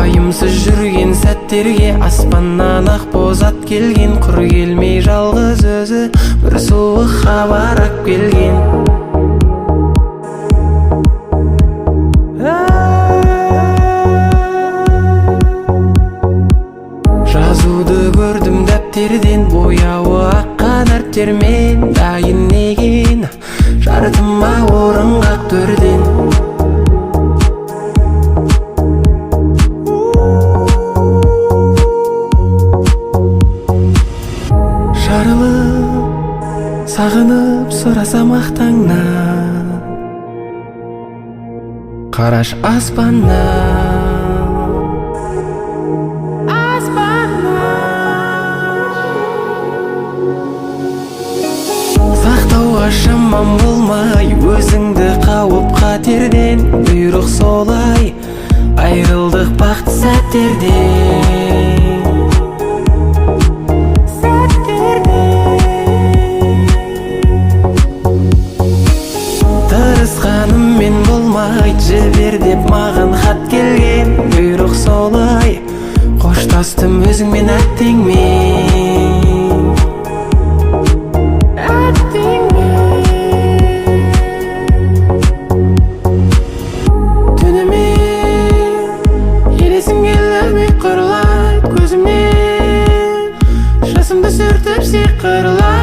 Вайымсыз жүрген сәттерге аспаннан ақ боз ат келген, құр келмей жалғыз өзі бір суық хабар ақ келген. Жазуды көрдім дәптерден, бояуы аққан әріптермен, дайын неген жартыма орын қақ төрден. Жарылып, сағынып сұрасам ақ таңнан, қараш аспаннан, сақтауға шамам болмай, өзіңді қауып қатерден, бұйрық солай айырылдық бақытты сәттерден. Тырысқаныммен болмай, жібер деп маған хат келген, бұйрық солай қоштастым өзіңмен әттеңмен. Түнімен елесің келмей құрылайды көзімнен, жасымды сүртіп сиқырлай.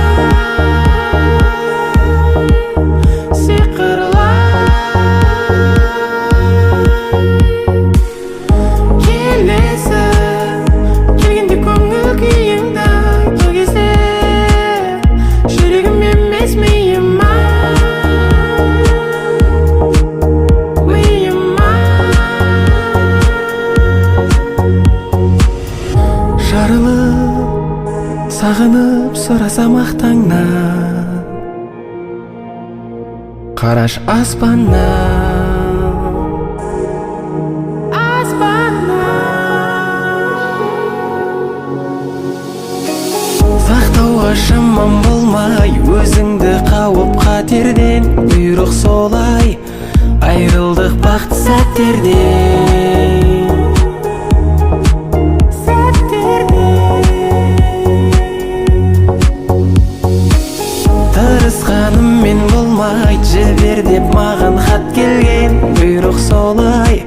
Сағынып сұрасам ақ таңнан, қараш аспаннан, сақтауға шамам болмай, өзіңді қауып қатерден, бұйрық солай айырылдық бақытты сәттерден. Тырысқаныммен болмай, жібер деп маған хат келген, бұйрық солай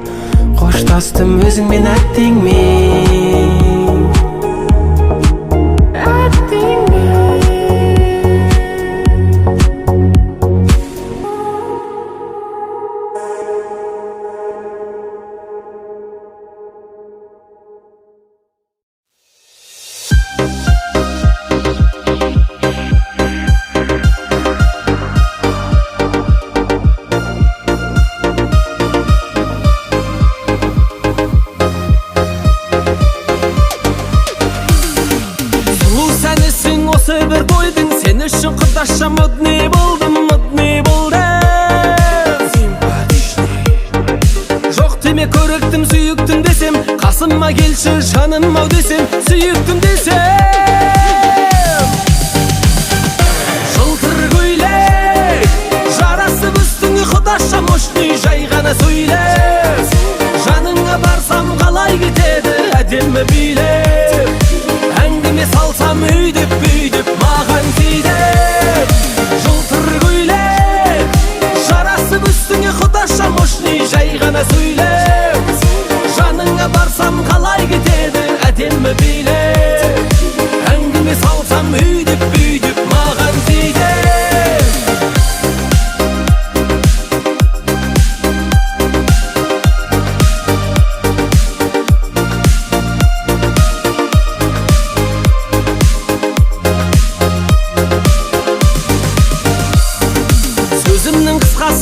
қоштастым өзіңмен әттеңмен. Бір қойдың, сен үшін құдаша модный болдым, модный болдым. Жоқ деме көріктім, сүйіктім десем, қасыма келші жаным ау десем, сүйіктім десем. Жылтыр көйлек жарасып үстіңе, құдаша мощный жай ғана сөйлеп. Жаныңа барсам қалай кетеді әдемі билеп, әңгіме салсам өйдеп бүйдеп маған тиді. Жылтыр көйлек жарасып үстіңе, құдаша мощный жай ғана сөйлеп. Жаныңа барсам қалай кетеді әдемі билеп, әңгіме салсам өйдеп бүйдеп маған тиді.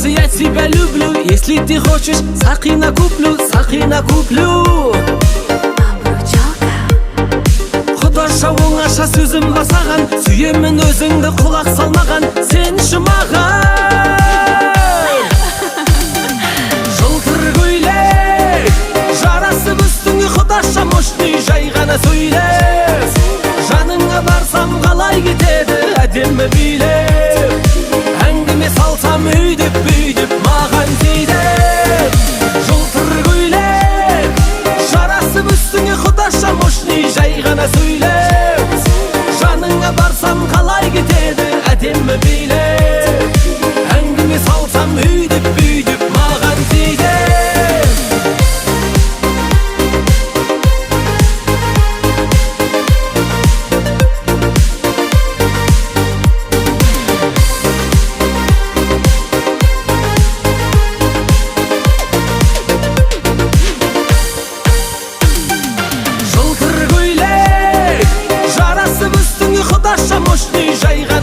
Я тебя люблю, если ты хочешь, сақина куплю, сақина куплю. Құдаша оңаша сөзім бар саған, сүйемін өзіңді құлақ салмаған, сен үшін маған. Жылтыр көйлек жарасып үстіңе, құдаша мощный жай ғана сөйлеп. Жаныңа барсам қалай кетеді әдемі билеп, әңгіме салсам өйдеп бүйдеп маған тиді. Жылтыр көйлек жарасып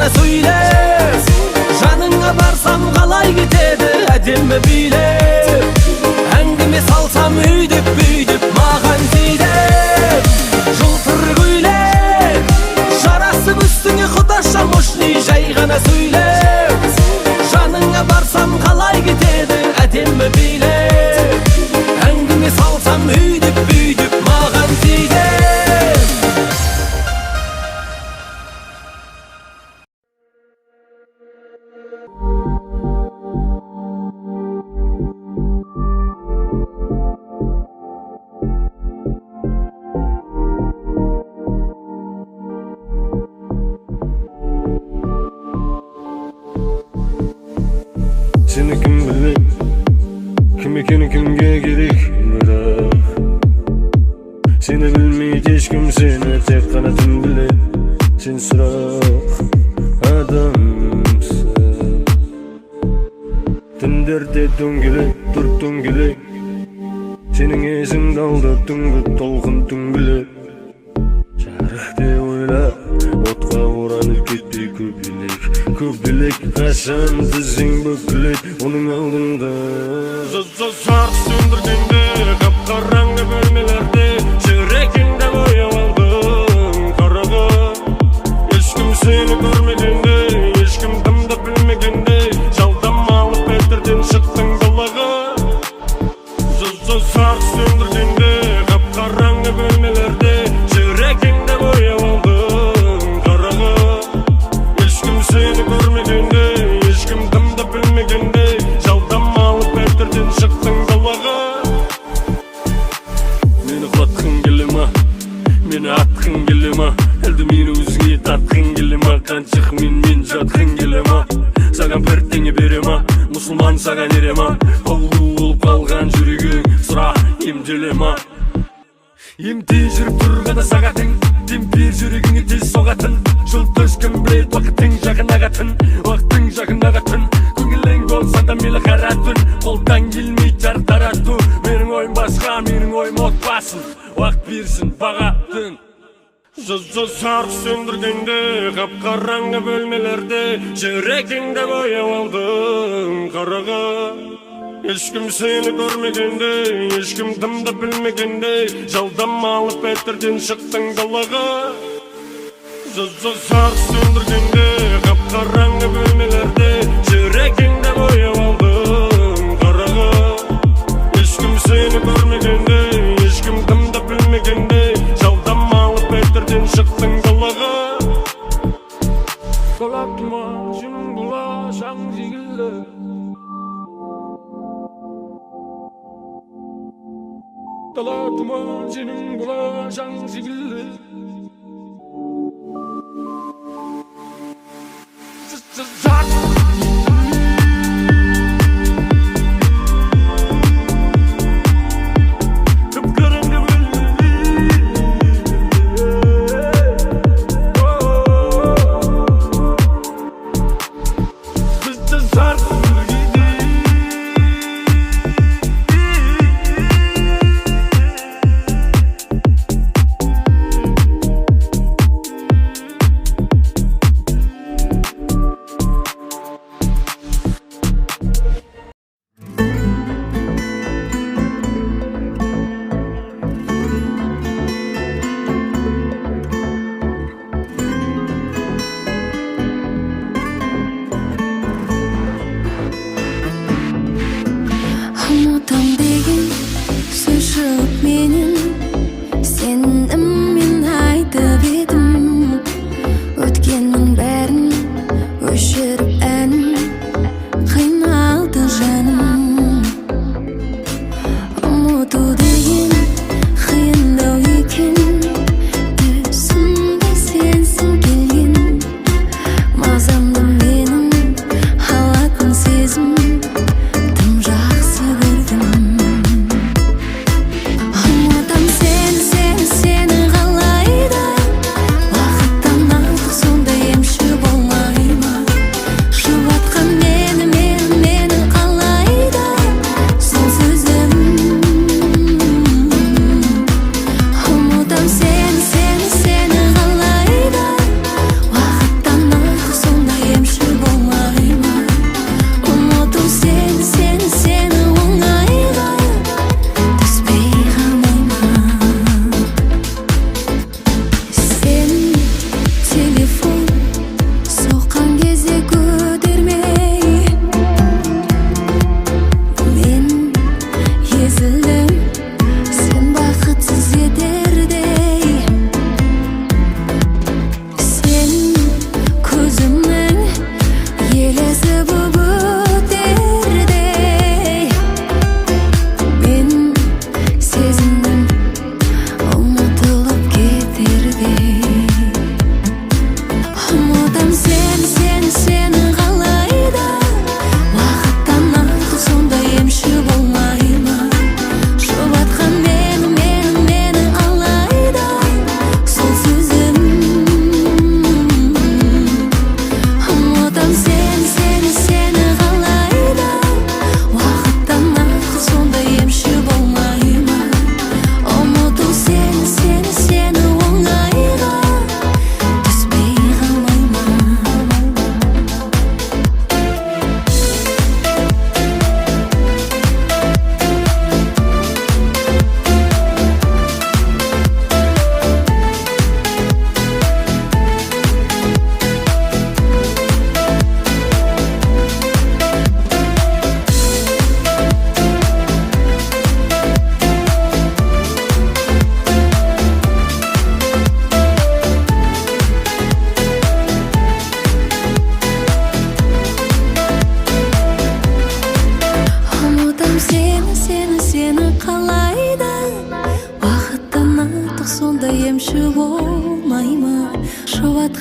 ғана сөйлеп, жаныңа барсам қалай кетеді әдемі билеп, әңгіме салсам өйдеп маған тиіп, жылтыр көйлек жарасып үстіңе құдаша мощный жай ғана сөйлеп, жаныңа барсам қалай кетеді әдемі билеп, әңгіме салсам өйдеп маған тиіп. Seni kim bilir, kim ekeni kimge gerek bırak. Seni bilmeydi hiç kim, seni tek kanatın bile. Sen sırak adamsın. Tınderde döngüle, dur döngüle. Senin esing daldı tüngü tolkun tüngüle. Çarıkte oyla, otqa oranıp ketті köpülek kaşan tizing bökülek onun aldında. Sark söndürgende kapkaranlı bölmelerde çörekinde boyap aldın karaga. Hiç kim seni görmegende, hiç kim tımda bilmegende, жалдам alıp ellerden çıktın dalaga. Sark söndürgende kapkaranlı bölmelerde çörekinde boyap aldın karaga. Hiç kim seni görmegende, hiç kim tımda bilmegende, жалдам alıp ellerden çıktın dalaga. Meni qılatkın gelema, meni atkın gelema, elde meni özüne tatkın gelema, kançık men jatkın gelema. Sagan pertеңе берема, musulman sagan erema, qolgu olup kalgan жүрегің сұра емделема. Емде жүріп тұрғанда сағатың, темпер жүрегіңе тез соғатын, жұлт өшкін білет уақыттың жақын ағатын, уақыттың жақын ағатын. Көңілің болса да мейлі қара түн, қолдан келмей жар тарату. Менің ойым басқа, менің ойым отбасын, уақыт берсін бағатын. Sark söndürgende kapkaranlı bölmelerde çörekinde boyap aldın karaga. Hiç kim seni görmegende, hiç kim tımda bilmegende, жалдам alıp ellerden çıktın dalaga. Sark söndürgende kapkaranlı bölmelerde çörekinde boyap aldın karaga. Hiç kim seni görmegende, hiç kim tımda bilmegende, жалдам alıp ellerden çıktın dalaga. Dolatma şimdi bulaşan zigille, dolatma senin bulaşan zigille.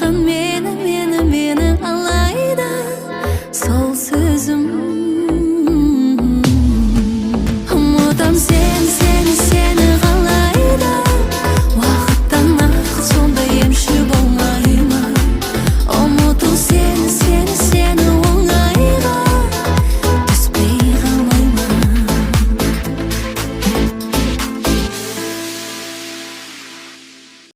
жақын мен